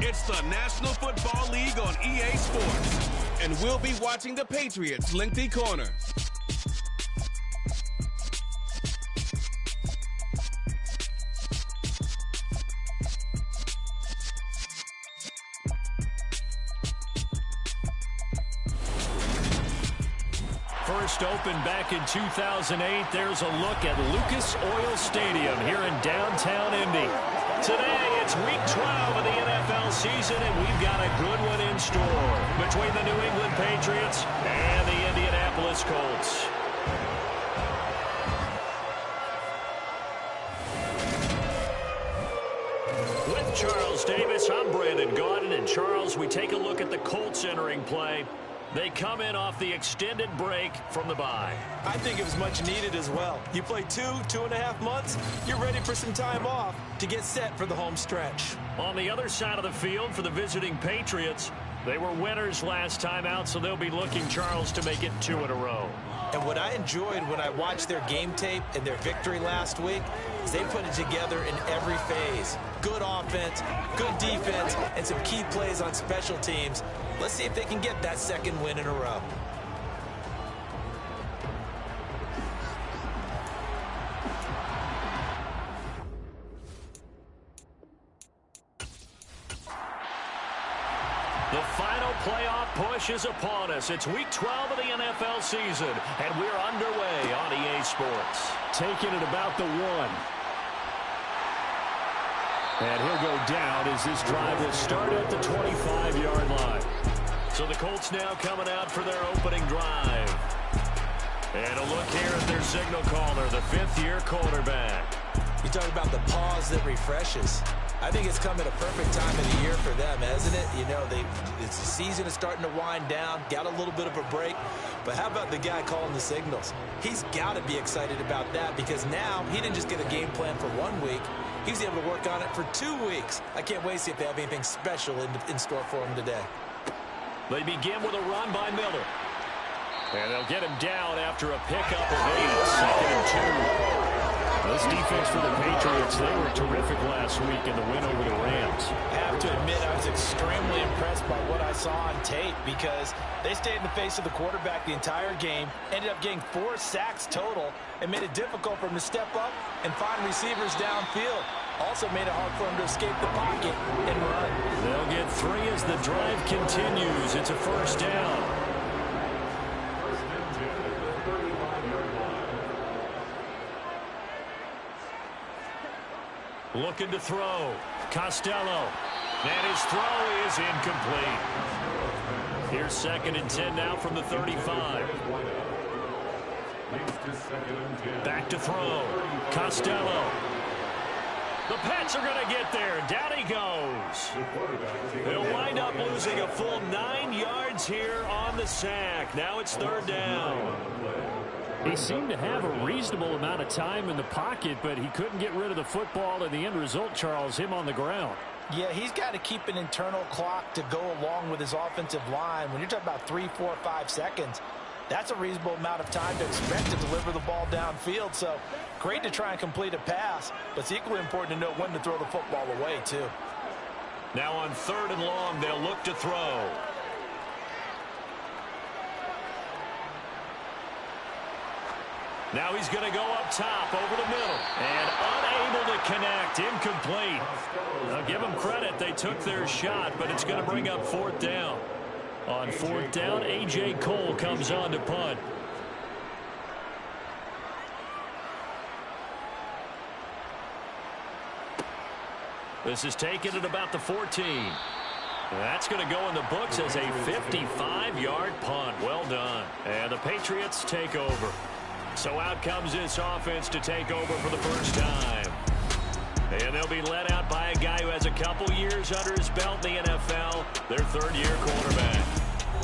It's the National Football League on EA Sports. And we'll be watching the Patriots' lengthy corner. First opened back in 2008, there's a look at Lucas Oil Stadium here in downtown Indy. Today, it's week 12 of the NFL season, and we've got a good one in store between the New England Patriots and the Indianapolis Colts. With Charles Davis, I'm Brandon Gaudin, and Charles, we take a look at the Colts entering play. They come in off the extended break from the bye. I think it was much needed as well. You play 2.5 months, you're ready for some time off to get set for the home stretch. On the other side of the field for the visiting Patriots, they were winners last time out, so they'll be looking, Charles, to make it 2 in a row. And what I enjoyed when I watched their game tape and their victory last week is they put it together in every phase. Good offense, good defense, and some key plays on special teams. Let's see if they can get that second win in a row. The final playoff push is upon us. It's week 12 of the NFL season, and we're underway on EA Sports. Taking it about the 1. And he'll go down as this drive will start at the 25-yard line. So the Colts now coming out for their opening drive. And a look here at their signal caller, the 5th-year quarterback. You talk about the pause that refreshes. I think it's come at a perfect time of the year for them, hasn't it? You know, the season is starting to wind down, got a little bit of a break. But how about the guy calling the signals? He's got to be excited about that because now he didn't just get a game plan for 1 week. He was able to work on it for 2 weeks. I can't wait to see if they have anything special in store for him today. They begin with a run by Miller. And they'll get him down after a pickup of 8, 2nd and 2. This defense for the Patriots, they were terrific last week in the win over the Rams. I have to admit, I was extremely impressed by what I saw on tape because they stayed in the face of the quarterback the entire game, ended up getting 4 sacks total, and made it difficult for him to step up and find receivers downfield. Also made it hard for him to escape the pocket and run. They'll get 3 as the drive continues. It's a first down. Looking to throw. Costello. And his throw is incomplete. Here's 2nd and 10 now from the 35. Back to throw. Costello. The Pats are going to get there. Down he goes. He'll wind up losing a full 9 yards here on the sack. Now it's 3rd down. He seemed to have a reasonable amount of time in the pocket, but he couldn't get rid of the football, and the end result, Charles, him on the ground. Yeah, he's got to keep an internal clock to go along with his offensive line. When you're talking about 3, 4, 5 seconds, that's a reasonable amount of time to expect to deliver the ball downfield. So great to try and complete a pass, but it's equally important to know when to throw the football away, too. Now on 3rd and long, they'll look to throw. Now he's going to go up top over the middle. And unable to connect. Incomplete. Now give them credit. They took their shot, but it's going to bring up 4th down. On 4th down, A.J. Cole comes on to punt. This is taken at about the 14. That's going to go in the books as a 55-yard punt. Well done. And the Patriots take over. So out comes this offense to take over for the first time. And they'll be led out by a guy who has a couple years under his belt in the NFL, their 3rd-year quarterback.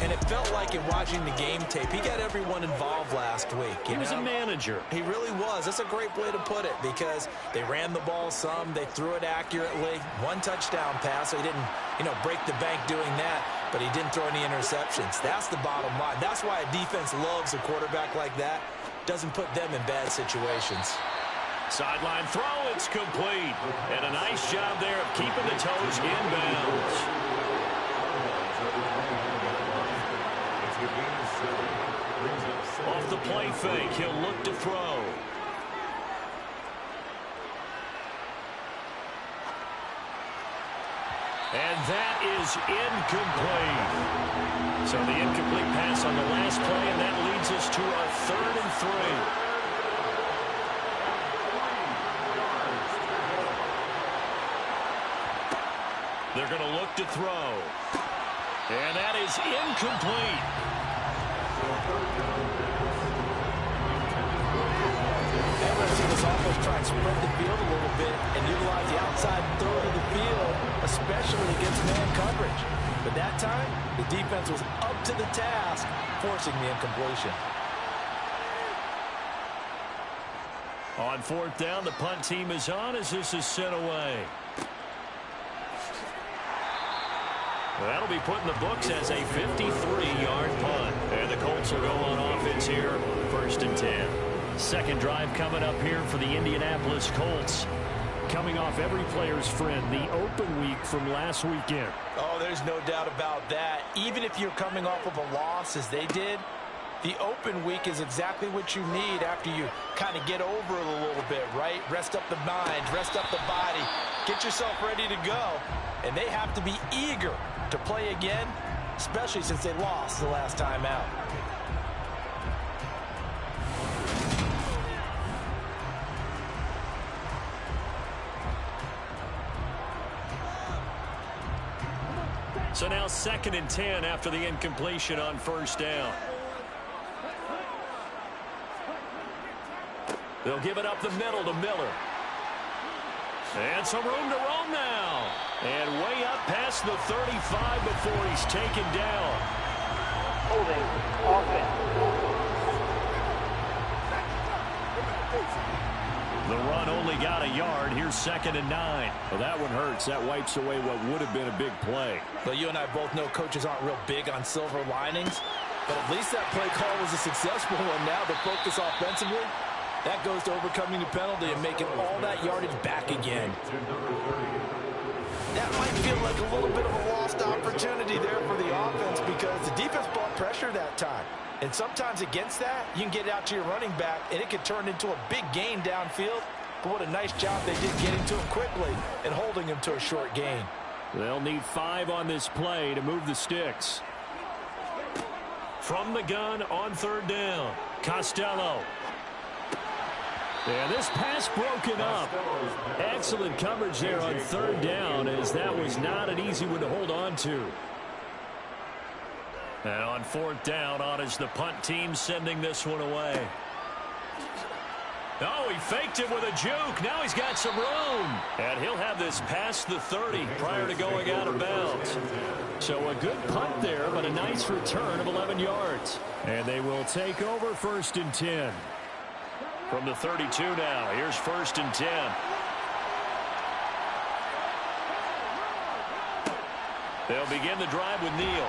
And it felt like in watching the game tape, he got everyone involved last week. He was a manager. He really was. That's a great way to put it because they ran the ball some, they threw it accurately. 1 touchdown pass, so he didn't, break the bank doing that, but he didn't throw any interceptions. That's the bottom line. That's why a defense loves a quarterback like that. Doesn't put them in bad situations. Sideline throw, it's complete. And a nice job there of keeping the toes in bounds. Off the play fake, he'll look to throw. And that is incomplete. So the incomplete pass on the last play, and that leads us to a 3rd and 3. They're going to look to throw. And that is incomplete. And let's see this offense try and spread the field a little bit and utilize the outside third of the field, especially against man coverage. But that time, the defense was up to the task, forcing the incompletion. On 4th down, the punt team is on as this is sent away. That'll be put in the books as a 53-yard punt. And the Colts will go on offense here, 1st and 10. Second drive coming up here for the Indianapolis Colts. Coming off every player's friend, the open week from last weekend. Oh, there's no doubt about that. Even if you're coming off of a loss as they did, the open week is exactly what you need after you kind of get over it a little bit, right? Rest up the mind, rest up the body, get yourself ready to go. And they have to be eager to play again, especially since they lost the last time out. So now 2nd and 10 after the incompletion on 1st down. They'll give it up the middle to Miller. And some room to roam now. And way up past the 35 before he's taken down. Holding offense. The run only got a yard. Here's 2nd and 9. Well, that one hurts. That wipes away what would have been a big play. Well, you and I both know coaches aren't real big on silver linings, but at least that play call was a successful one. Now the focus offensively, that goes to overcoming the penalty and making all that yardage back again. That might feel like a little bit of a lost opportunity there for the offense because the defense brought pressure that time. And sometimes against that, you can get out to your running back, and it could turn into a big gain downfield. But what a nice job they did getting to him quickly and holding him to a short gain. They'll need 5 on this play to move the sticks. From the gun on 3rd down, Costello. And this pass broken up. Excellent coverage there on 3rd down, as that was not an easy one to hold on to. And on 4th down, on is the punt team sending this one away. Oh, he faked it with a juke. Now he's got some room. And he'll have this past the 30 prior to going out of bounds. So a good punt there, but a nice return of 11 yards. And they will take over 1st and 10. From the 32 now, here's 1st and 10. They'll begin the drive with Neal.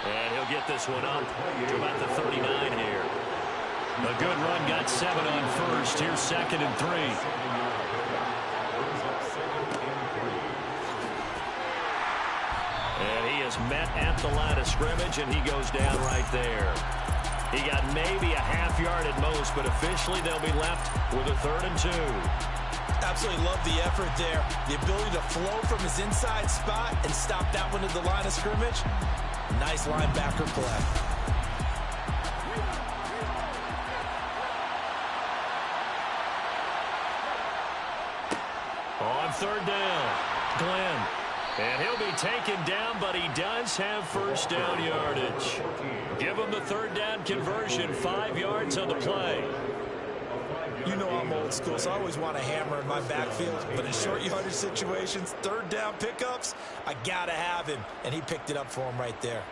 And he'll get this one up to about the 39 here. A good run, got 7 on 1st. Here's 2nd and 3. And he is met at the line of scrimmage, and he goes down right there. He got maybe a half yard at most, but officially they'll be left with a 3rd and 2. Absolutely love the effort there. The ability to flow from his inside spot and stop that one at the line of scrimmage. Nice linebacker play. On 3rd down, Glenn. And he'll be taken down, but he does have 1st down yardage. Give him the 3rd down conversion, 5 yards on the play. You know I'm old school, so I always want a hammer in my backfield. But in short yardage situations, 3rd down pickups, I got to have him. And he picked it up for him right there.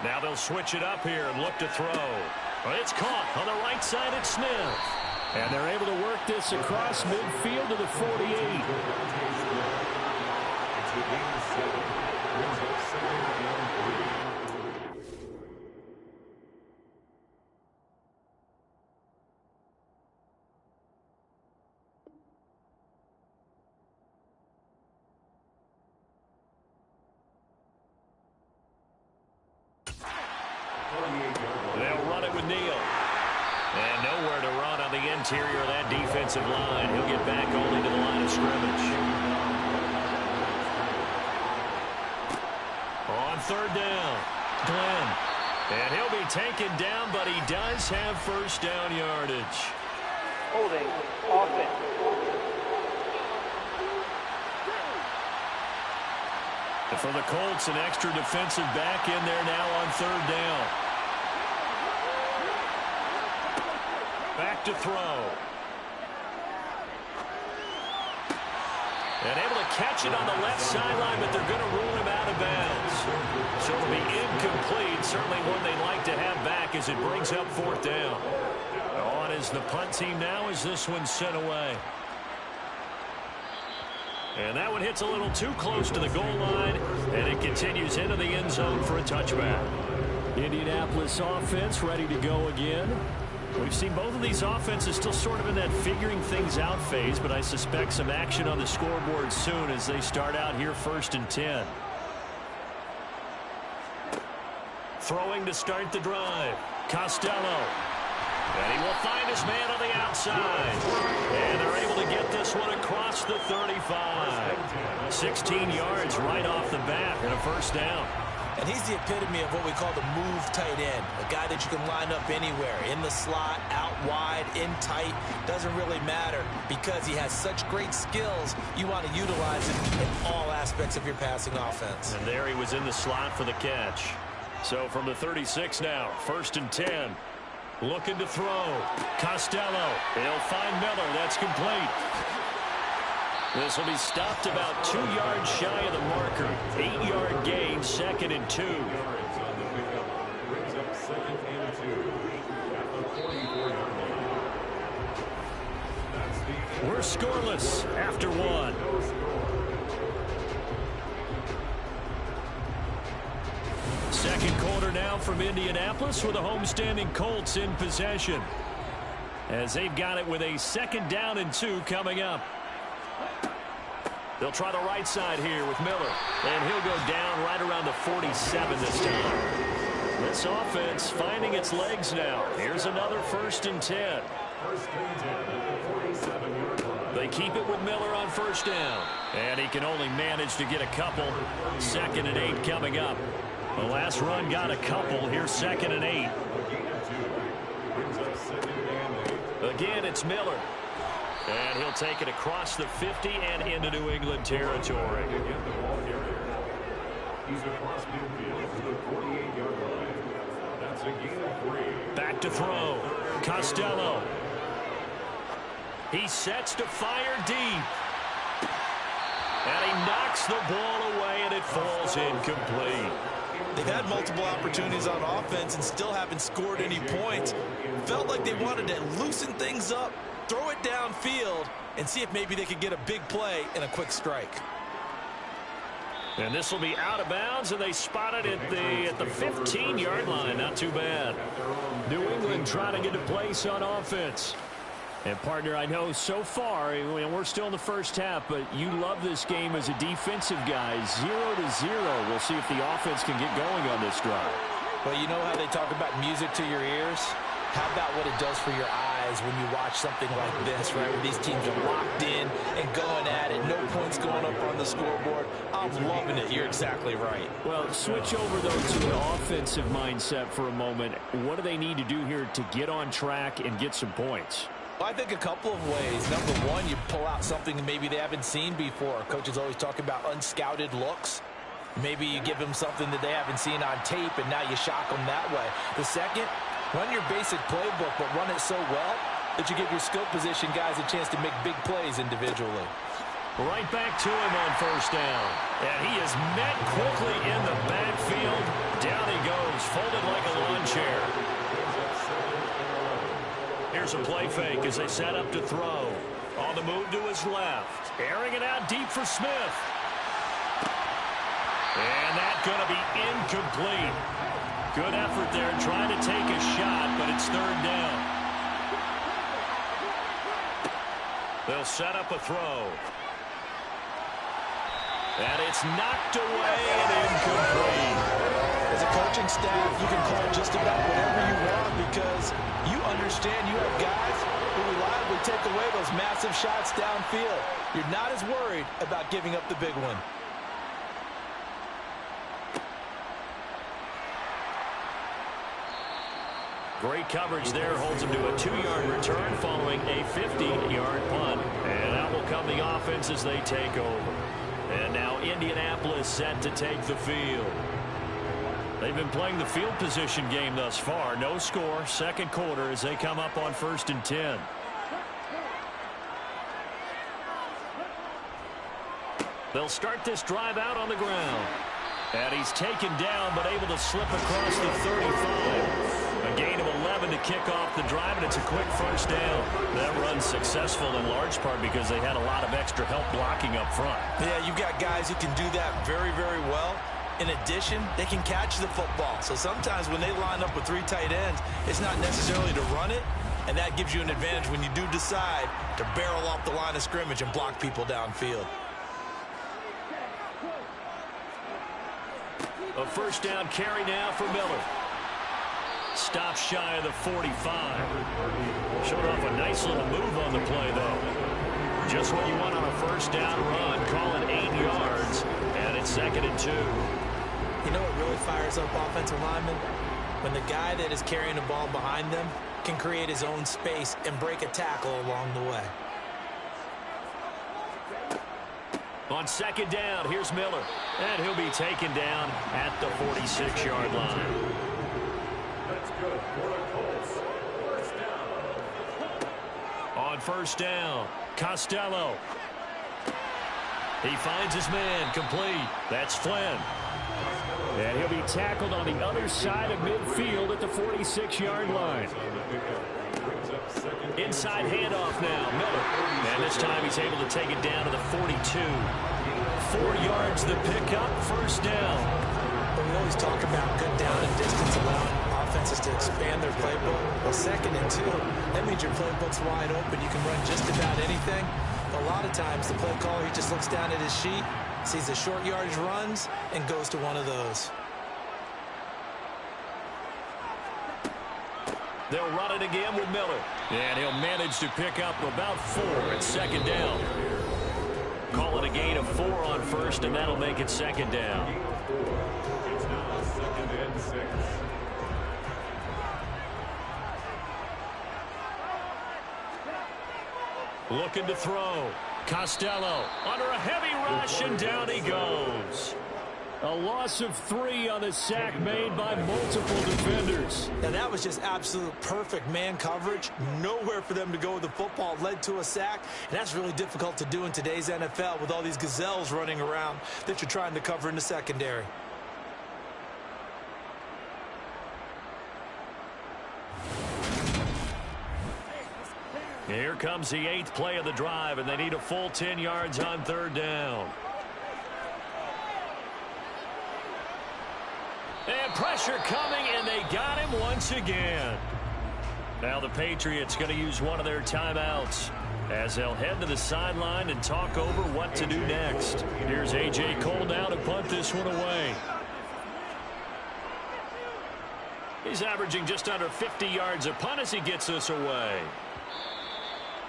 Now they'll switch it up here and look to throw. It's caught on the right side at Smith. And they're able to work this across midfield to the 48. They'll run it with Neal. And nowhere to run on the interior of that defensive line. He'll get back only to the line of scrimmage. On third down, Glenn. And he'll be taken down, but he does have first down yardage. Holding offense. And for the Colts, an extra defensive back in there now on third down. Back to throw. And able to catch it on the left sideline, but they're going to rule him out of bounds. So it'll be incomplete. Certainly one they'd like to have back as it brings up fourth down. On is the punt team now as this one's sent away. And that one hits a little too close to the goal line, and it continues into the end zone for a touchback. Indianapolis offense ready to go again. We've seen both of these offenses still sort of in that figuring things out phase, but I suspect some action on the scoreboard soon as they start out here 1st and 10. Throwing to start the drive. Costello. And he will find his man on the outside. And they're able to get this one across the 35. 16 yards right off the bat and a first down. And he's the epitome of what we call the move tight end. A guy that you can line up anywhere. In the slot, out wide, in tight. Doesn't really matter because he has such great skills. You want to utilize him in all aspects of your passing offense. And there he was in the slot for the catch. So from the 36 now, 1st and 10. Looking to throw. Costello. He'll find Miller. That's complete. This will be stopped about 2 yards shy of the marker. 8-yard gain, 2nd and 2. We're scoreless after 1. Second quarter now from Indianapolis with the homestanding Colts in possession. As they've got it with a 2nd down and 2 coming up. They'll try the right side here with Miller. And he'll go down right around the 47 this time. This offense finding its legs now. Here's another 1st and 10. They keep it with Miller on 1st down. And he can only manage to get a couple. 2nd and 8 coming up. The last run got a couple. Here's 2nd and 8. Again, it's Miller. And he'll take it across the 50 and into New England territory. Back to throw. Costello. He sets to fire deep. And he knocks the ball away, and it falls incomplete. They've had multiple opportunities on offense and still haven't scored any points. Felt like they wanted to loosen things up, throw it downfield, and see if maybe they could get a big play and a quick strike. And this will be out of bounds, and they spot it at the 15-yard line. Not too bad. New England trying to get a place on offense. And, partner, I know so far, and we're still in the first half, but you love this game as a defensive guy. 0-0. We'll see if the offense can get going on this drive. Well, you know how they talk about music to your ears? How about what it does for your eyes when you watch something like this, right, where these teams are locked in and going at it, no points going up on the scoreboard? I'm loving it. You're exactly right. Well, switch over, though, to the offensive mindset for a moment. What do they need to do here to get on track and get some points? Well, I think a couple of ways. Number one, you pull out something maybe they haven't seen before. Coaches always talk about unscouted looks. Maybe you give them something that they haven't seen on tape, and now you shock them that way. The second, run your basic playbook, but run it so well that you give your skill position guys a chance to make big plays individually. Right back to him on 1st down. And he is met quickly in the backfield. Down he goes folded like a lawn chair. Here's a play fake as they set up to throw. On the move to his left. Airing it out deep for Smith. And that's going to be incomplete. Good effort there trying to take a shot, but it's third down. They'll set up a throw. And it's knocked away and incomplete. As a coaching staff, you can call just about whatever you want because you understand you have guys who reliably take away those massive shots downfield. You're not as worried about giving up the big one. Great coverage there, holds him to a 2-yard return following a 50-yard punt. And out will come the offense as they take over. And now Indianapolis set to take the field. They've been playing the field position game thus far. No score, second quarter as they come up on 1st and 10. They'll start this drive out on the ground. And he's taken down but able to slip across the 35. A gain of 11 to kick off the drive, and it's a quick first down. That run's successful in large part because they had a lot of extra help blocking up front. Yeah, you've got guys who can do that very, very well. In addition, they can catch the football. So sometimes when they line up with 3 tight ends, it's not necessarily to run it, and that gives you an advantage when you do decide to barrel off the line of scrimmage and block people downfield. A first down carry now for Miller. Stop shy of the 45. Showed off a nice little move on the play, though. Just what you want on a first down run. Call it 8 yards, and it's 2nd and 2. You know what really fires up offensive linemen? When the guy that is carrying the ball behind them can create his own space and break a tackle along the way. On 2nd down, here's Miller. And he'll be taken down at the 46-yard line. That's good for the Colts. First down. On first down, Costello. He finds his man, complete. That's Flynn. And he'll be tackled on the other side of midfield at the 46-yard line. Inside handoff now, Miller. And this time he's able to take it down to the 42. 4 yards the pickup, first down. But we always talk about good down and distance allowing offenses to expand their playbook. Well, 2nd and 2, that means your playbook's wide open. You can run just about anything. But a lot of times the play caller, he just looks down at his sheet, sees the short yardage runs, and goes to one of those. They'll run it again with Miller. And he'll manage to pick up about 4 at 2nd down. Call it a gain of 4 on first, and that'll make it 2nd down. It's now 2nd and 6. Looking to throw. Costello under a heavy rush, and down he goes. A loss of 3 on the sack made by multiple defenders. Now that was just absolute perfect man coverage. Nowhere for them to go with the football. Led to a sack. And that's really difficult to do in today's NFL with all these gazelles running around that you're trying to cover in the secondary. Here comes the 8th play of the drive, and they need a full 10 yards on 3rd down. And pressure coming, and they got him once again. Now the Patriots going to use one of their timeouts as they'll head to the sideline and talk over what to do next. Here's A.J. Cole now to punt this one away. He's averaging just under 50 yards a punt as he gets this away.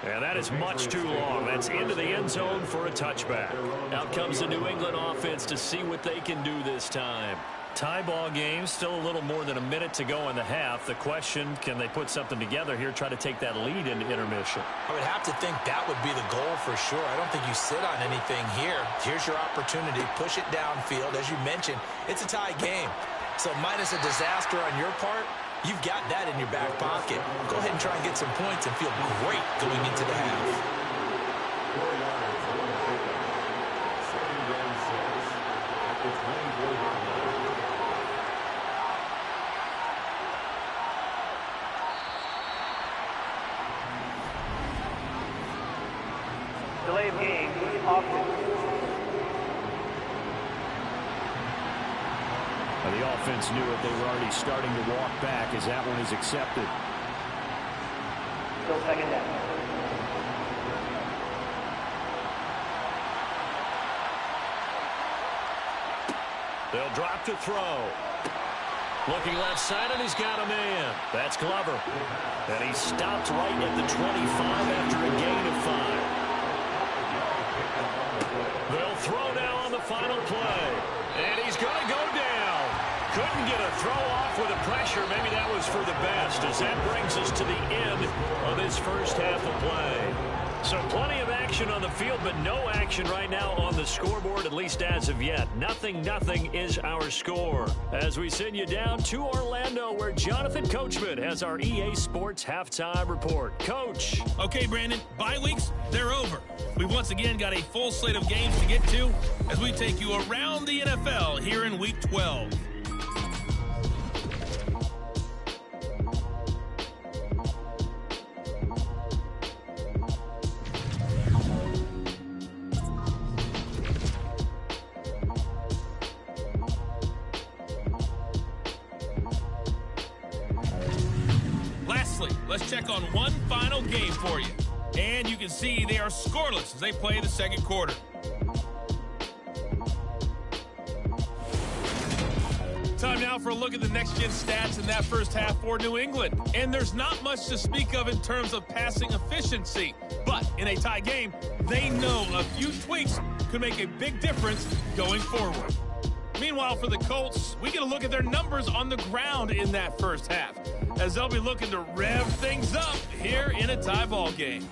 And that is much too long. That's into the end zone for a touchback. Out comes the New England offense to see what they can do this time. Tie ball game, still a little more than a minute to go in the half. The question, can they put something together here, try to take that lead into intermission? I would have to think that would be the goal for sure. I don't think you sit on anything here. Here's your opportunity. Push it downfield. As you mentioned, it's a tie game. So minus a disaster on your part, you've got that in your back pocket. Go ahead and try and get some points and feel great going into the half. offense. The offense knew it. They were already starting to walk back as that one is accepted. Still second down. They'll drop to throw. Looking left side, and he's got a man. That's Glover. And he stopped right at the 25 after a gain of 5. They'll throw now on the final play. And he's going to go down. Couldn't get a throw off with the pressure. Maybe that was for the best, as that brings us to the end of this first half of play. So plenty of action on the field, but no action right now on the scoreboard, at least as of yet. 0-0 is our score. As we send you down to Orlando, where Jonathan Coachman has our EA Sports halftime report. Coach. Okay, Brandon, bye weeks, they're over. We've once again got a full slate of games to get to as we take you around the NFL here in Week 12. Let's check on one final game for you. And you can see they are scoreless as they play the second quarter. Time now for a look at the next-gen stats in that first half for New England. And there's not much to speak of in terms of passing efficiency. But in a tie game, they know a few tweaks could make a big difference going forward. Meanwhile, for the Colts, we get a look at their numbers on the ground in that first half, as they'll be looking to rev things up here in a tie ball game.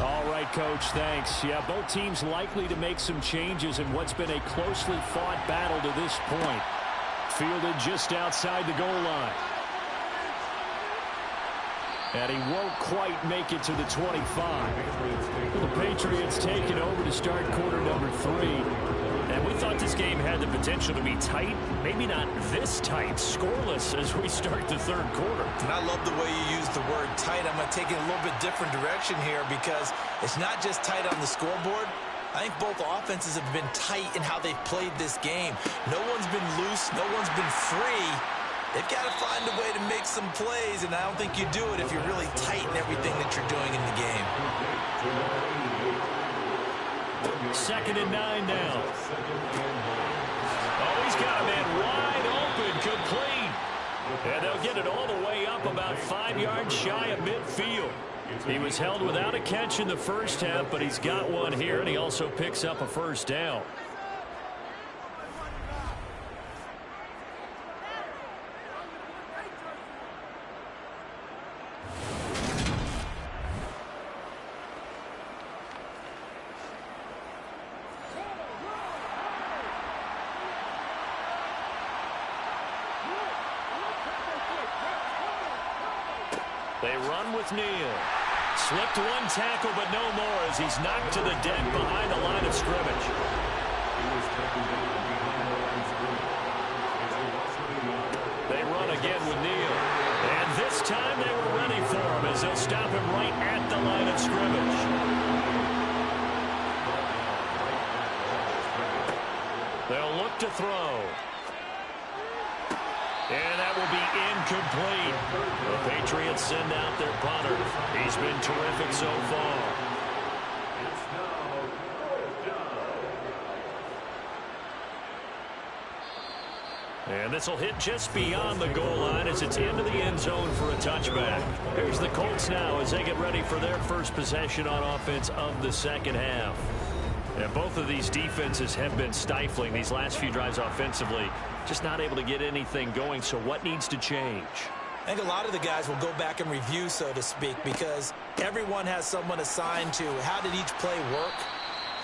All right, Coach, thanks. Yeah, both teams likely to make some changes in what's been a closely fought battle to this point. Fielded just outside the goal line. And he won't quite make it to the 25. The Patriots take it over to start quarter number 3. And we thought this game had the potential to be tight. Maybe not this tight, scoreless as we start the third quarter. And I love the way you use the word tight. I'm going to take it a little bit different direction here because it's not just tight on the scoreboard. I think both offenses have been tight in how they've played this game. No one's been loose. No one's been free. They've got to find a way to make some plays, and I don't think you do it if you're really tight in everything that you're doing in the game. 2nd and 9 now. Oh, he's got a man wide open, complete. And they'll get it all the way up about 5 yards shy of midfield. He was held without a catch in the first half, but he's got one here, and he also picks up a first down. They run with Neal. Slipped one tackle, but no more as he's knocked to the deck behind the line of scrimmage. They run again with Neal. And this time they were ready for him as they'll stop him right at the line of scrimmage. They'll look to throw. And that will be incomplete. The Patriots send out their punter. He's been terrific so far. And this will hit just beyond the goal line as it's into the end zone for a touchback. Here's the Colts now as they get ready for their first possession on offense of the second half. And both of these defenses have been stifling these last few drives offensively. Just not able to get anything going, so what needs to change? I think a lot of the guys will go back and review, so to speak, because everyone has someone assigned to how did each play work.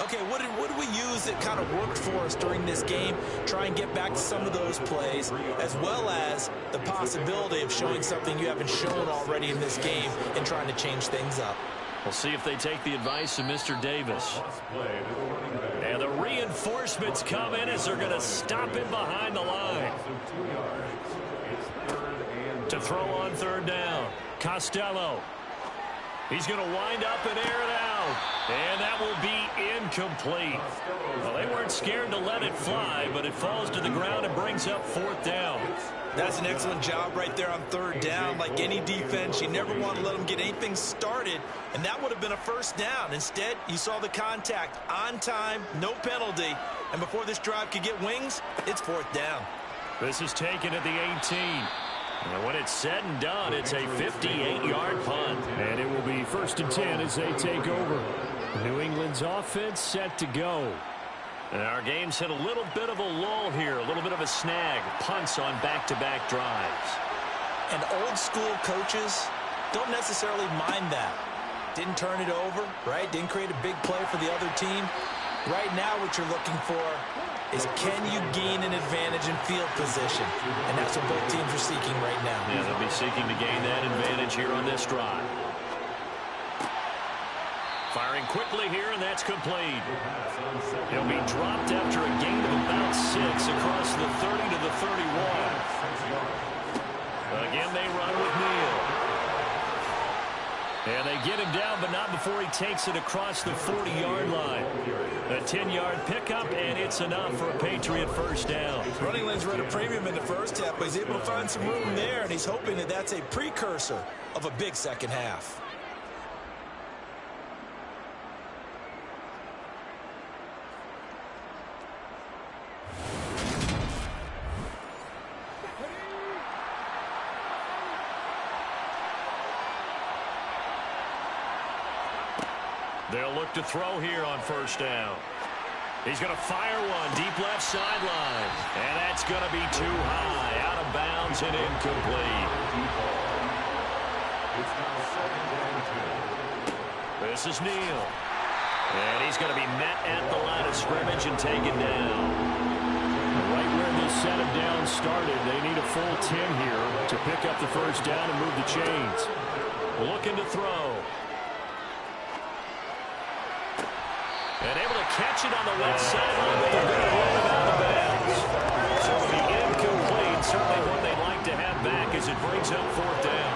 Okay, what did we use that kind of worked for us during this game? Try and get back to some of those plays, as well as the possibility of showing something you haven't shown already in this game and trying to change things up. We'll see if they take the advice of Mr. Davis. And the reinforcements come in as they're going to stop him behind the line. To throw on third down. Costello. He's going to wind up and air it out. And that will be incomplete. Well, they weren't scared to let it fly, but it falls to the ground and brings up 4th down. That's an excellent job right there on 3rd down. Like any defense, you never want to let them get anything started, and that would have been a 1st down. Instead, you saw the contact on time, no penalty, and before this drive could get wings, it's 4th down. This is taken at the 18. And when it's said and done, it's a 58-yard punt. And it will be 1st and 10 as they take over. New England's offense set to go. And our game's hit a little bit of a lull here, a little bit of a snag. Punts on back-to-back drives. And old-school coaches don't necessarily mind that. Didn't turn it over, right? Didn't create a big play for the other team. Right now what you're looking for is can you gain an advantage in field position? And that's what both teams are seeking right now. Yeah, they'll be seeking to gain that advantage here on this drive. Firing quickly here, and that's complete. He'll be dropped after a gain of about 6 across the 30 to the 31. Again, they run with Neal. And they get him down, but not before he takes it across the 40-yard line. A 10-yard pickup, and it's enough for a Patriot 1st down. Running lanes were at a premium in the 1st half, but he's able to find some room there, and he's hoping that that's a precursor of a big 2nd half. They'll look to throw here on 1st down. He's going to fire one deep left sideline. And that's going to be too high. Out of bounds and incomplete. This is Neal. And he's going to be met at the line of scrimmage and taken down. Right where this set of downs started, they need a full 10 here to pick up the 1st down and move the chains. Looking to throw. And able to catch it on the left sideline, but they're going to roll it out of bounds. So it'll be incomplete. Certainly one they'd like to have back as it brings up 4th down.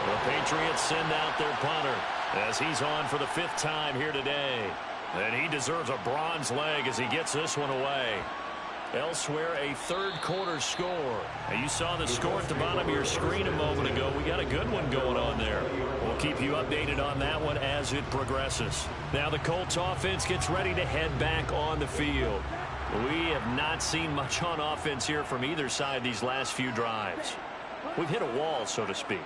The Patriots send out their punter as he's on for the 5th time here today. And he deserves a bronze leg as he gets this one away. Elsewhere, a 3rd quarter score. Now, you saw the score at the bottom of your screen a moment ago. We got a good one going on there. We'll keep you updated on that one as it progresses. Now the Colts offense gets ready to head back on the field. We have not seen much on offense here from either side these last few drives. We've hit a wall, so to speak.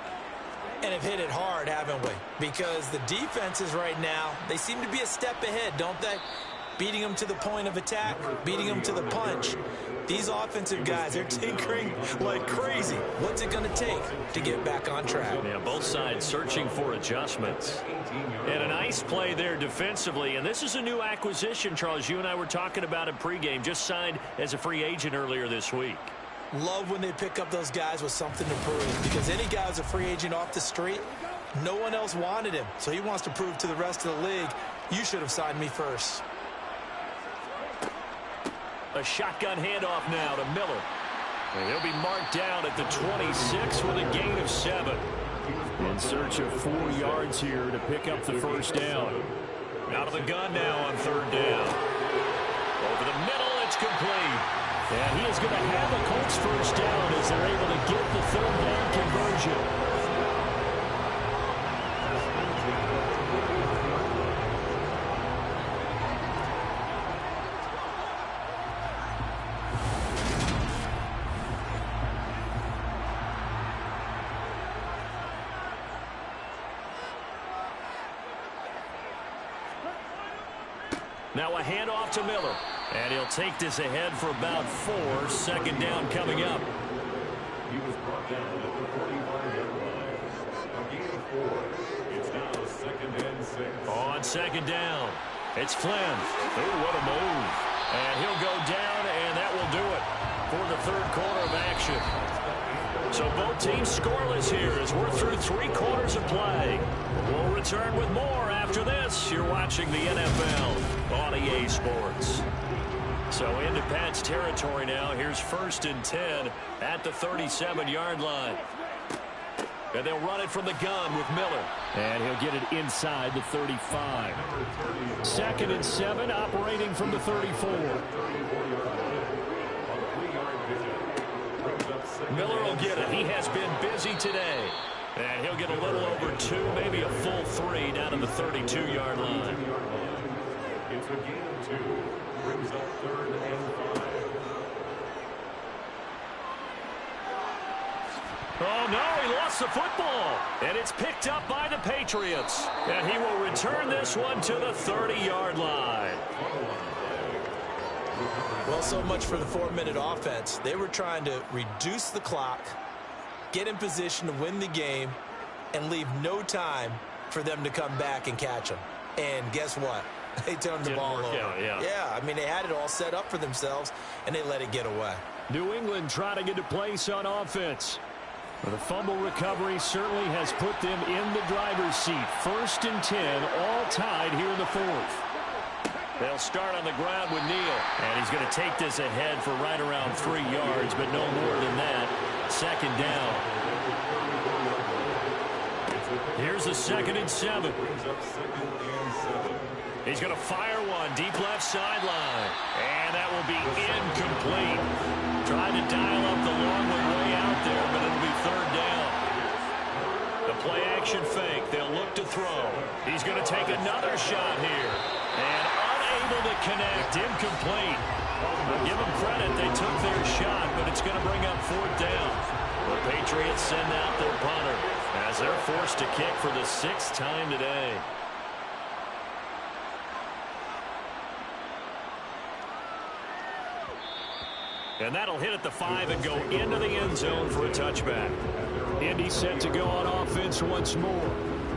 And have hit it hard, haven't we? Because the defenses right now, they seem to be a step ahead, don't they? Beating them to the point of attack, beating them to the punch. These offensive guys, they're tinkering like crazy. What's it going to take to get back on track? Yeah, both sides searching for adjustments. And a nice play there defensively. And this is a new acquisition, Charles. You and I were talking about it pregame. Just signed as a free agent earlier this week. Love when they pick up those guys with something to prove. Because any guy who's a free agent off the street, no one else wanted him. So he wants to prove to the rest of the league, you should have signed me first. A shotgun handoff now to Miller. And he'll be marked down at the 26 with a gain of 7. In search of 4 yards here to pick up the 1st down. Out of the gun now on 3rd down. Over the middle, it's complete. And he is going to have the Colts 1st down as they're able to get the 3rd down conversion. Now a handoff to Miller. And he'll take this ahead for about 4. 2nd down coming up. He was brought down at the 45-yard line. A gain of 4. It's now 2nd and 6. On 2nd down, it's Flynn. Oh, what a move. And he'll go down, and that will do it for the 3rd quarter of action. So both teams scoreless here as we're through 3 quarters of play. We'll return with more after this. You're watching the NFL on EA Sports. So into Pat's territory now. Here's 1st and 10 at the 37-yard line. And they'll run it from the gun with Miller. And he'll get it inside the 35. 2nd and 7, operating from the 34. Miller will get it. He has been busy today. And he'll get a little over 2, maybe a full 3 down to the 32-yard line. It's a gain of 2. Brings up 3rd and 5. Oh, no, he lost the football. And it's picked up by the Patriots. And he will return this one to the 30-yard line. Well, so much for the 4-minute offense. They were trying to reduce the clock, get in position to win the game, and leave no time for them to come back and catch them. And guess what? They turned the ball over. Yeah, I mean, they had it all set up for themselves, and they let it get away. New England trying to get a place on offense. But the fumble recovery certainly has put them in the driver's seat. 1st and 10, all tied here in the 4th. They'll start on the ground with Neal. And he's going to take this ahead for right around 3 yards, but no more than that. 2nd down. Here's a 2nd and 7. He's going to fire one deep left sideline. And that will be incomplete. Trying to dial up the long way out there, but it'll be 3rd down. The play action fake. They'll look to throw. He's going to take another shot here. And unable to connect. Incomplete. Well, give them credit. They took their shot, but it's going to bring up 4th down. The Patriots send out their punter as they're forced to kick for the 6th time today. And that'll hit at the 5 and go into the end zone for a touchback. Indy set to go on offense once more.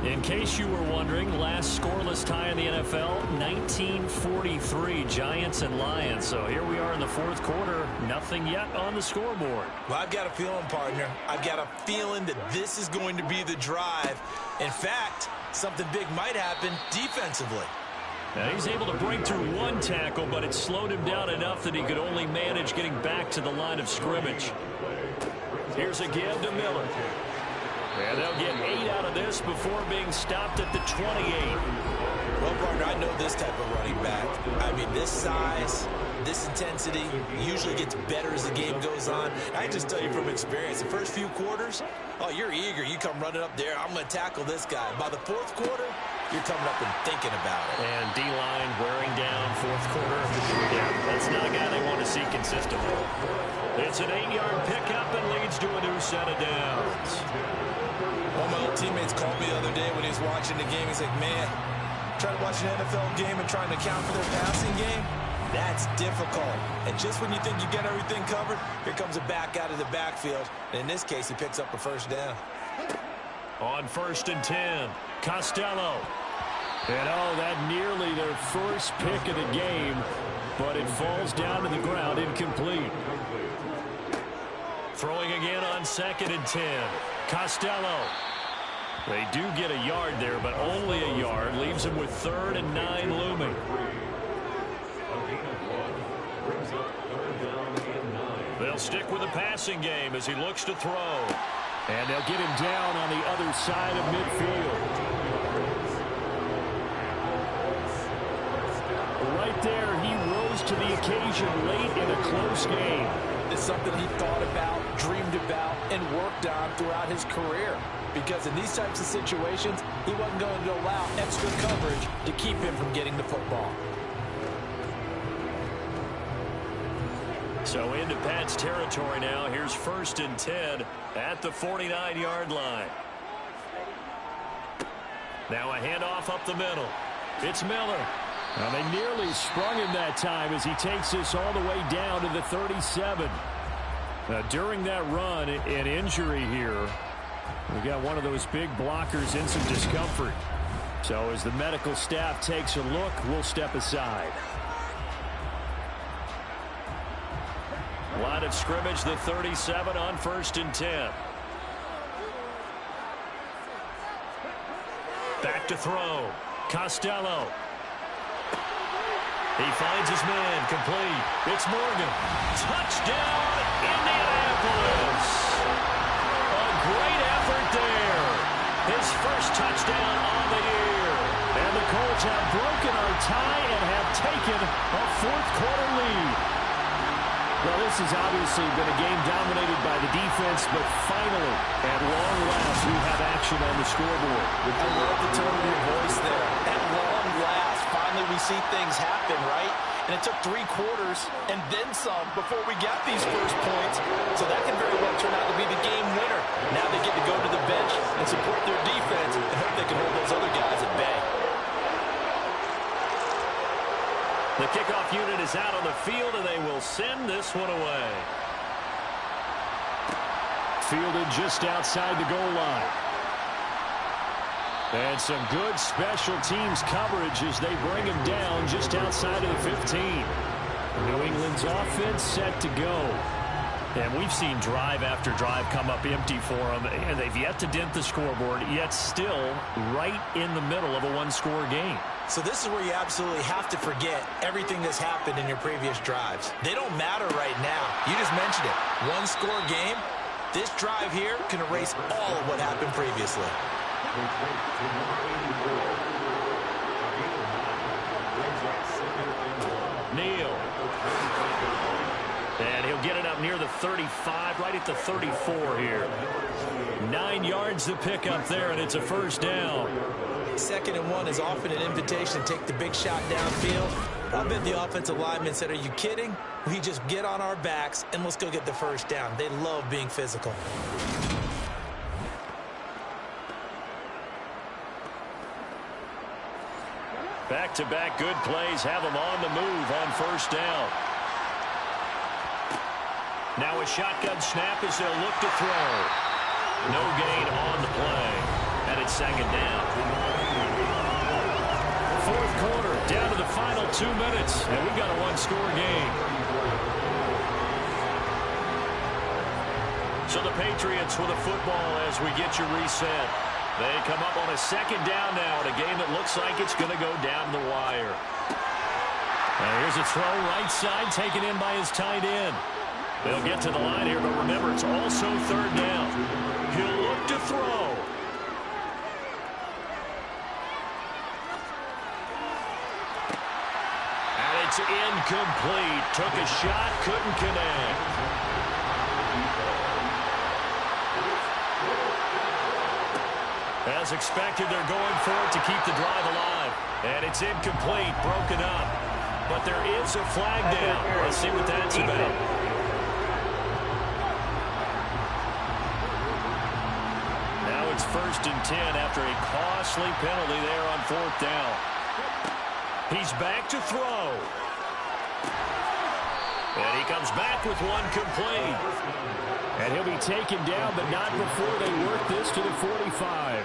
In case you were wondering, last scoreless tie in the NFL, 1943, Giants and Lions. So here we are in the 4th quarter, nothing yet on the scoreboard. Well, I've got a feeling, partner. I've got a feeling that this is going to be the drive. In fact, something big might happen defensively. Now he's able to break through one tackle, but it slowed him down enough that he could only manage getting back to the line of scrimmage. Here's a give to Miller. And they'll get 8 out of this before being stopped at the 28. Well, partner, I know this type of running back. I mean, this size, this intensity usually gets better as the game goes on. I can just tell you from experience, the first few quarters, oh, you're eager. You come running up there, I'm going to tackle this guy. By the 4th quarter, you're coming up and thinking about it. And D-line wearing down 4th quarter. Yeah, that's not a guy they want to see consistently. It's an 8-yard pickup and leads to a new set of downs. One of my old teammates called me the other day when he was watching the game. He's like, man, trying to watch an NFL game and trying to account for their passing game, that's difficult. And just when you think you get everything covered, here comes a back out of the backfield. And in this case, he picks up a 1st down. On 1st and 10, Costello. And oh, that nearly their first pick of the game, but it falls down to the ground, incomplete. Throwing again on 2nd and 10. Costello. They do get a yard there, but only a yard. Leaves them with 3rd and 9 looming. They'll stick with the passing game as he looks to throw. And they'll get him down on the other side of midfield. Right there, he rose to the occasion late in a close game. It's something he thought about, dreamed about, and worked on throughout his career. Because in these types of situations, he wasn't going to allow extra coverage to keep him from getting the football. So into Pat's territory now. Here's 1st and 10 at the 49-yard line. Now a handoff up the middle. It's Miller. Now they nearly sprung him that time as he takes this all the way down to the 37. Now during that run, an injury here. We got one of those big blockers in some discomfort. So as the medical staff takes a look, we'll step aside. Line of scrimmage, the 37 on 1st and 10. Back to throw. Costello. He finds his man, complete. It's Morgan. Touchdown, Indianapolis. A great effort there. touchdown on the year. And the Colts have broken our tie and have taken a fourth-quarter lead. Well, this has obviously been a game dominated by the defense, but finally, at long last, we have action on the scoreboard. I love the tone of your voice there. At long last, finally we see things happen, right? And it took 3 quarters and then some before we got these first points. So that can very well turn out to be the game winner. Now they get to go to the bench and support their defense and hope they can hold those other guys at bay. The kickoff unit is out on the field, and they will send this one away. Fielded just outside the goal line. And some good special teams coverage as they bring him down just outside of the 15. New England's offense set to go. And we've seen drive after drive come up empty for them, and they've yet to dent the scoreboard, yet still right in the middle of a one-score game. So this is where you absolutely have to forget everything that's happened in your previous drives. They don't matter right now. You just mentioned it. One-score game. This drive here can erase all of what happened previously. Neal. And he'll get it up near the 35, right at the 34 here. 9 yards to pick up there, and it's a first down. 2nd and 1 is often an invitation to take the big shot downfield. I bet the offensive lineman said, are you kidding? We just get on our backs and let's go get the first down. They love being physical. Back-to-back good plays have them on the move on first down. Now a shotgun snap as they'll look to throw. No gain on the play. And it's 2nd down. Fourth quarter, down to the final 2 minutes, and we've got a one-score game. So the Patriots with a football as we get you reset. They come up on a 2nd down now in a game that looks like it's going to go down the wire. And here's a throw right side taken in by his tight end. They'll get to the line here, but remember, it's also 3rd down. He'll look to throw. And it's incomplete. Took a shot, couldn't connect. As expected, they're going for it to keep the drive alive. And it's incomplete, broken up. But there is a flag down. Let's see what that's about. It's 1st and 10 after a costly penalty there on 4th down. He's back to throw. And he comes back with one complete. And he'll be taken down, but not before they work this to the 45.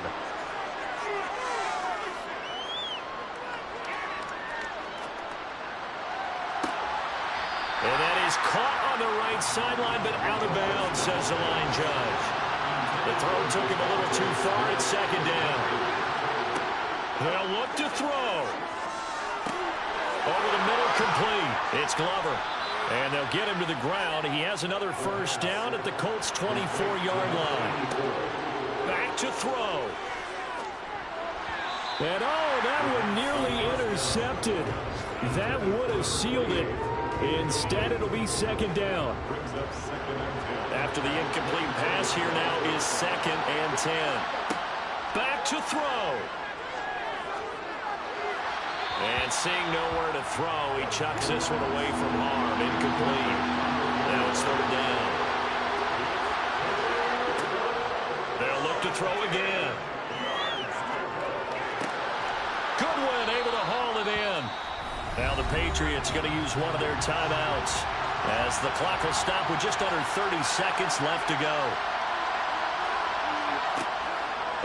And that is caught on the right sideline, but out of bounds, says the line judge. The throw took him a little too far. It's 2nd down. They'll look to throw. Over the middle, complete. It's Glover. And they'll get him to the ground. He has another first down at the Colts' 24-yard line. Back to throw. And that one nearly intercepted. That would have sealed it. Instead, it'll be 2nd down. After the incomplete pass, here now is 2nd and 10. Back to throw. And seeing nowhere to throw, he chucks this one away from harm. Incomplete. Now it's 3rd down. They'll look to throw again. Goodwin able to haul it in. Now the Patriots going to use one of their timeouts as the clock will stop with just under 30 seconds left to go.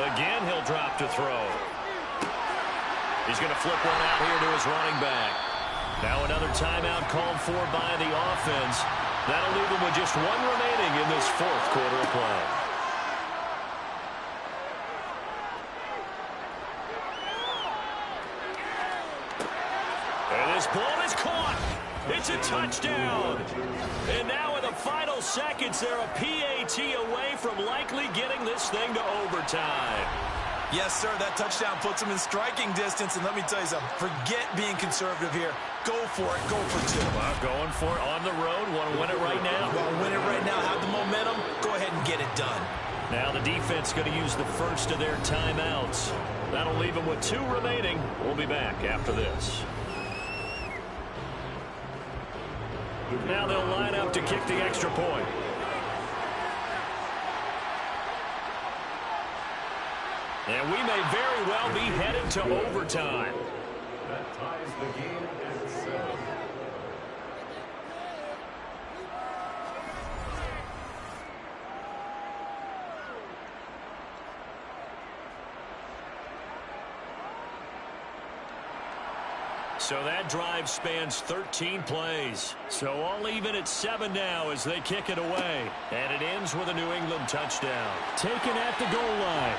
Again, he'll drop to throw. He's going to flip one out here to his running back. Now another timeout called for by the offense. That'll leave him with just one remaining in this 4th quarter of play. And this ball is caught. It's a touchdown. And now in the final seconds, they're a PAT away from likely getting this thing to overtime. Yes, sir. That touchdown puts him in striking distance. And let me tell you something. Forget being conservative here. Go for it. Go for 2. Well, going for it on the road. Want to win it right now. Want to win it right now. Have the momentum. Go ahead and get it done. Now the defense going to use the first of their timeouts. That'll leave them with 2 remaining. We'll be back after this. Now they'll line up to kick the extra point. And we may very well be headed to overtime. That ties the game at 7. So that drive spans 13 plays. So all even at 7 now as they kick it away. And it ends with a New England touchdown. Taken at the goal line.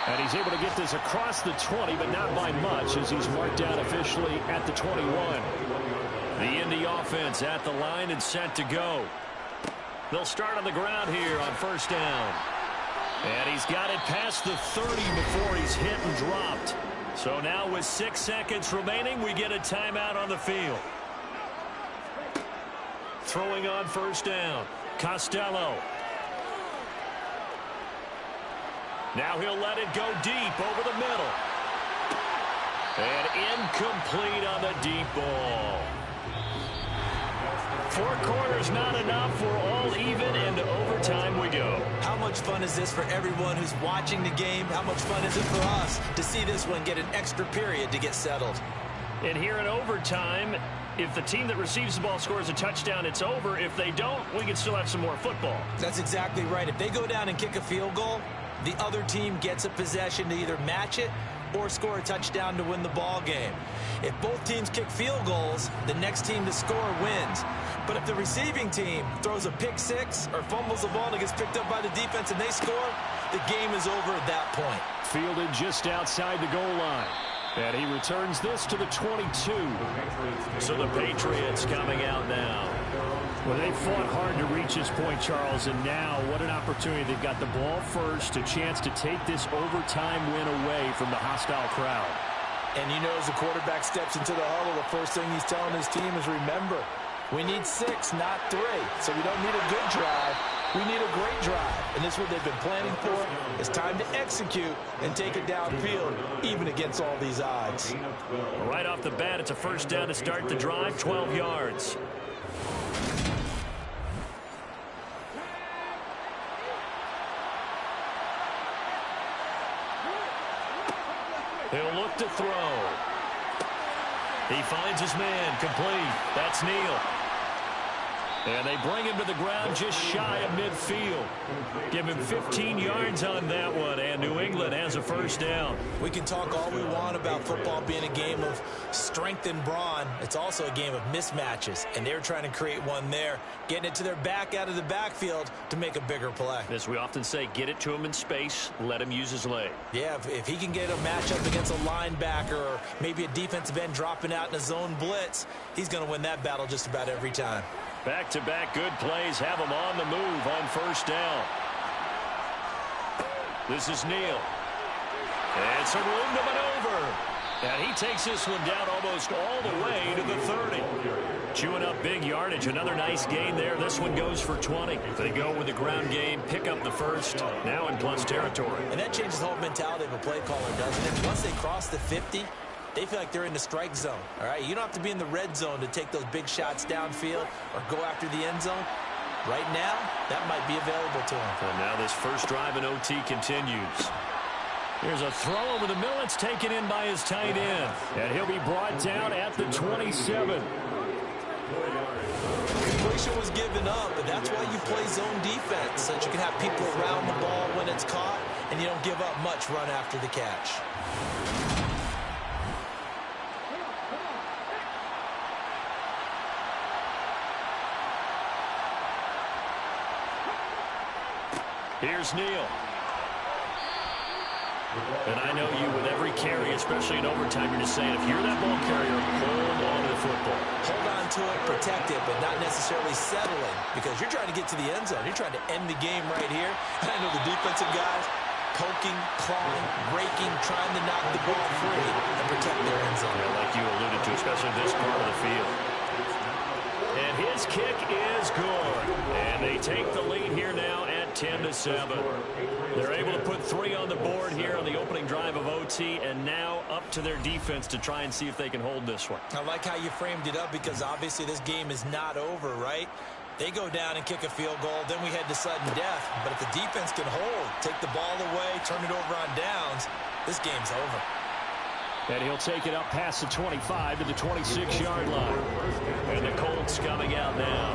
And he's able to get this across the 20, but not by much as he's marked down officially at the 21. The Indy offense at the line and set to go. They'll start on the ground here on first down. And he's got it past the 30 before he's hit and dropped. So now with 6 seconds remaining, we get a timeout on the field. Throwing on first down, Costello. Now he'll let it go deep over the middle. And incomplete on the deep ball. 4 quarters not enough. We're all even, and to overtime we go. How much fun is this for everyone who's watching the game? How much fun is it for us to see this one get an extra period to get settled? And here in overtime, if the team that receives the ball scores a touchdown, it's over. If they don't, we can still have some more football. That's exactly right. If they go down and kick a field goal, the other team gets a possession to either match it or score a touchdown to win the ball game. If both teams kick field goals, the next team to score wins. But if the receiving team throws a pick 6 or fumbles the ball and it gets picked up by the defense and they score, the game is over at that point. Fielded just outside the goal line. And he returns this to the 22. So the Patriots coming out now. Well, they fought hard to reach this point, Charles, and now what an opportunity. They've got the ball first, a chance to take this overtime win away from the hostile crowd. And you know, as the quarterback steps into the huddle, the first thing he's telling his team is, remember, we need 6, not 3. So we don't need a good drive. We need a great drive. And this is what they've been planning for. It's time to execute and take it downfield, even against all these odds. Right off the bat, it's a first down to start the drive, 12 yards. He'll look to throw. He finds his man, complete. That's Neal. And they bring him to the ground just shy of midfield. Give him 15 yards on that one, and New England has a first down. We can talk all we want about football being a game of strength and brawn. It's also a game of mismatches, and they're trying to create one there, getting it to their back out of the backfield to make a bigger play. As we often say, get it to him in space, let him use his leg. Yeah, if he can get a matchup against a linebacker or maybe a defensive end dropping out in a zone blitz, he's going to win that battle just about every time. Back-to-back good plays have him on the move on first down. This is Neal. And some room to maneuver. And he takes this one down almost all the way to the 30. Chewing up big yardage. Another nice gain there. This one goes for 20. They go with the ground game, pick up the first, now in plus territory. And that changes the whole mentality of a play caller, doesn't it? Once they cross the 50, they feel like they're in the strike zone, all right? You don't have to be in the red zone to take those big shots downfield or go after the end zone. Right now, that might be available to them. And now this first drive in OT continues. Here's a throw over the middle. It's taken in by his tight end. And he'll be brought down at the 27. Completion was given up, but that's why you play zone defense, so that you can have people around the ball when it's caught, and you don't give up much run after the catch. Here's Neal. And I know you, with every carry, especially in overtime, you're just saying, if you're that ball carrier, hold on to the football. Hold on to it, protect it, but not necessarily settling, because you're trying to get to the end zone. You're trying to end the game right here. And I know the defensive guys, poking, clawing, raking, trying to knock the ball free and protect their end zone. Yeah, like you alluded to, especially this part of the field. And his kick is good. And they take the lead here now at 10-7. They're able to put 3 on the board here on the opening drive of OT, and now up to their defense to try and see if they can hold this one. I like how you framed it up, because obviously this game is not over, right? They go down and kick a field goal, then we head to sudden death. But if the defense can hold, take the ball away, turn it over on downs, this game's over. And he'll take it up past the 25 to the 26-yard line. And the Colts coming out now.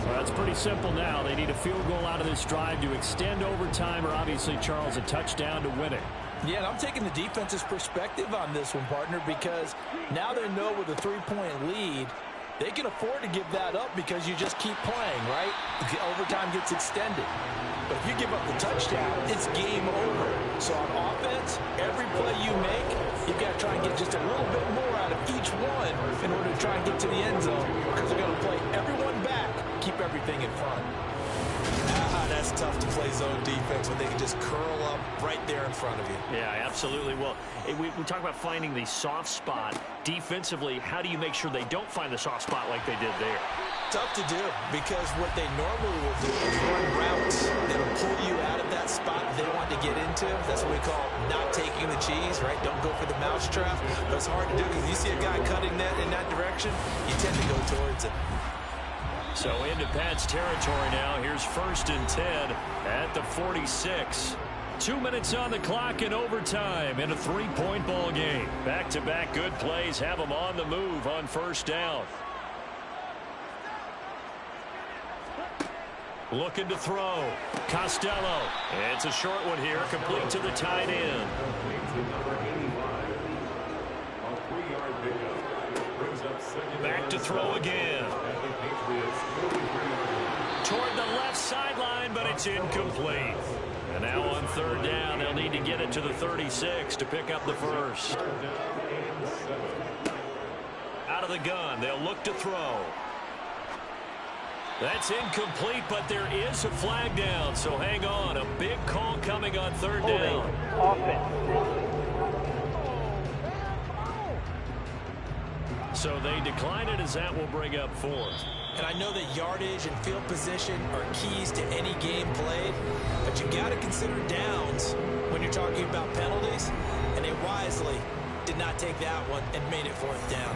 Well, it's pretty simple now. They need a field goal out of this drive to extend overtime, or obviously, Charles, a touchdown to win it. Yeah, and I'm taking the defense's perspective on this one, partner, because now they know with a 3-point lead, they can afford to give that up because you just keep playing, right? The overtime gets extended. But if you give up the touchdown, it's game over. So on offense, every play you make, you've got to try and get just a little bit more out of each one in order to try and get to the end zone, because they're going to play everyone back, keep everything in front. That's tough to play zone defense when they can just curl up right there in front of you. Yeah, absolutely. Well, we talk about finding the soft spot. Defensively, how do you make sure they don't find the soft spot like they did there? Tough to do, because what they normally will do is run routes that'll pull you out of that spot they want to get into. That's what we call not taking the cheese, right? Don't go for the mousetrap. But it's hard to do, because you see a guy cutting that in that direction, you tend to go towards it. So into Pat's territory now. Here's 1st and 10 at the 46. 2 minutes on the clock in overtime in a 3-point ball game. Back-to-back good plays have them on the move on 1st down. Looking to throw. Costello. It's a short one here, complete to the tight end. Back to throw again. Toward the left sideline, but it's incomplete. And now on 3rd down, they'll need to get it to the 36 to pick up the first. Out of the gun, they'll look to throw. That's incomplete, but there is a flag down, so hang on. A big call coming on 3rd down. Offense. So they decline it, as that will bring up 4th. And I know that yardage and field position are keys to any game played, but you got to consider downs when you're talking about penalties, and they wisely did not take that one and made it 4th down.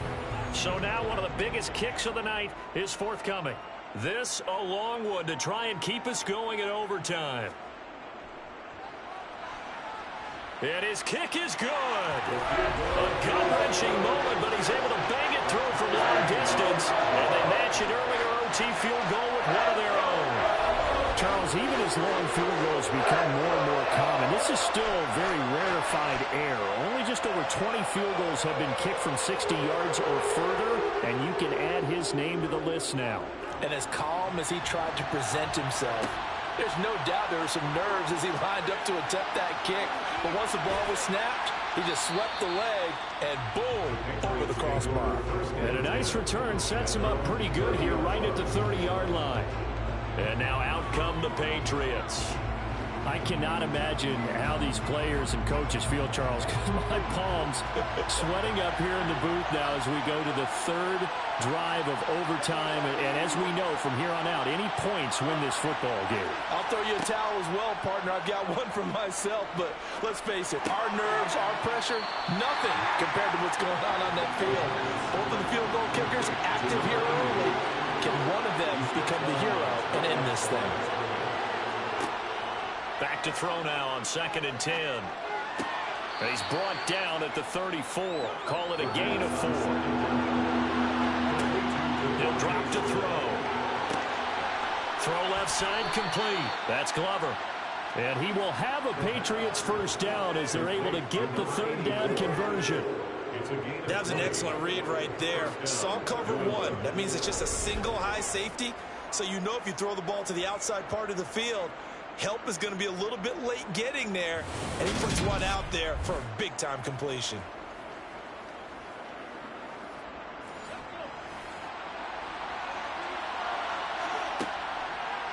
So now one of the biggest kicks of the night is forthcoming. This a long one to try and keep us going in overtime. And his kick is good. A gut-wrenching moment, but he's able to bang it through from long distance. And they match an earlier OT field goal with one of their own. Charles, even as long field goals become more and more common, this is still very rarefied air. Only just over 20 field goals have been kicked from 60 yards or further, and you can add his name to the list now. And as calm as he tried to present himself, there's no doubt there were some nerves as he lined up to attempt that kick. But once the ball was snapped, he just swept the leg and boom, over the crossbar. And a nice return sets him up pretty good here right at the 30-yard line. And now out come the Patriots. I cannot imagine how these players and coaches feel, Charles, because my palms sweating up here in the booth now as we go to the 3rd drive of overtime. And as we know from here on out, any points win this football game. I'll throw you a towel as well, partner. I've got one for myself, but let's face it, our nerves, our pressure, nothing compared to what's going on that field. Both of the field goal kickers active here early. Can one of them become the hero and end this thing? Back to throw now on 2nd and 10. And he's brought down at the 34. Call it a gain of 4. He'll drop to throw. Throw left side complete. That's Glover. And he will have a Patriots 1st down as they're able to get the 3rd down conversion. That was an excellent read right there. Saw cover 1. That means it's just a single high safety. So you know if you throw the ball to the outside part of the field, help is going to be a little bit late getting there, and he puts one out there for a big-time completion.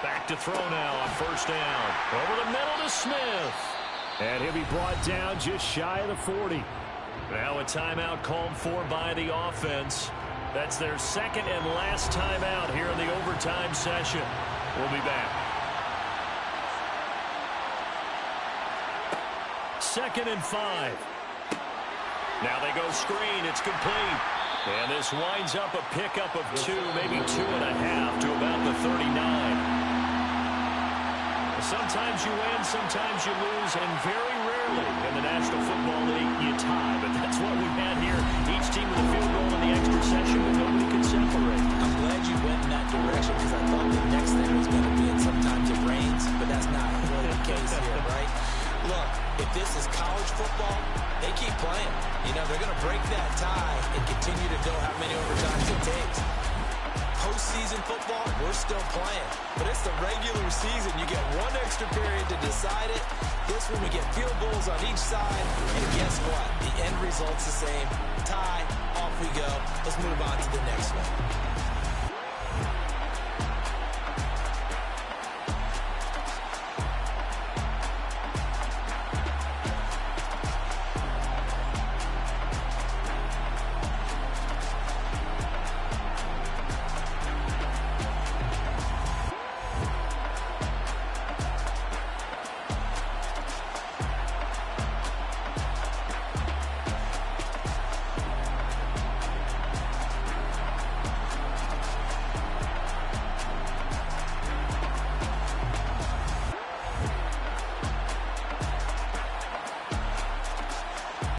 Back to throw now on 1st down. Over the middle to Smith. And he'll be brought down just shy of the 40. Now a timeout called for by the offense. That's their second and last timeout here in the overtime session. We'll be back. 2nd and 5. Now they go screen. It's complete. And this winds up a pickup of 2, maybe 2.5 to about the 39. Sometimes you win, sometimes you lose, and very rarely in the National Football League you tie. But that's what we've had here. Each team with a field goal in the extra session, but nobody can separate. I'm glad you went in that direction because I thought the next thing was going to be, and sometimes it rains, but that's not really the case here, right? Look, if this is college football, they keep playing. You know, they're going to break that tie and continue to go how many overtimes it takes. Postseason football, we're still playing. But it's the regular season. You get one extra period to decide it. This one, we get field goals on each side. And guess what? The end result's the same. Tie, off we go. Let's move on to the next one.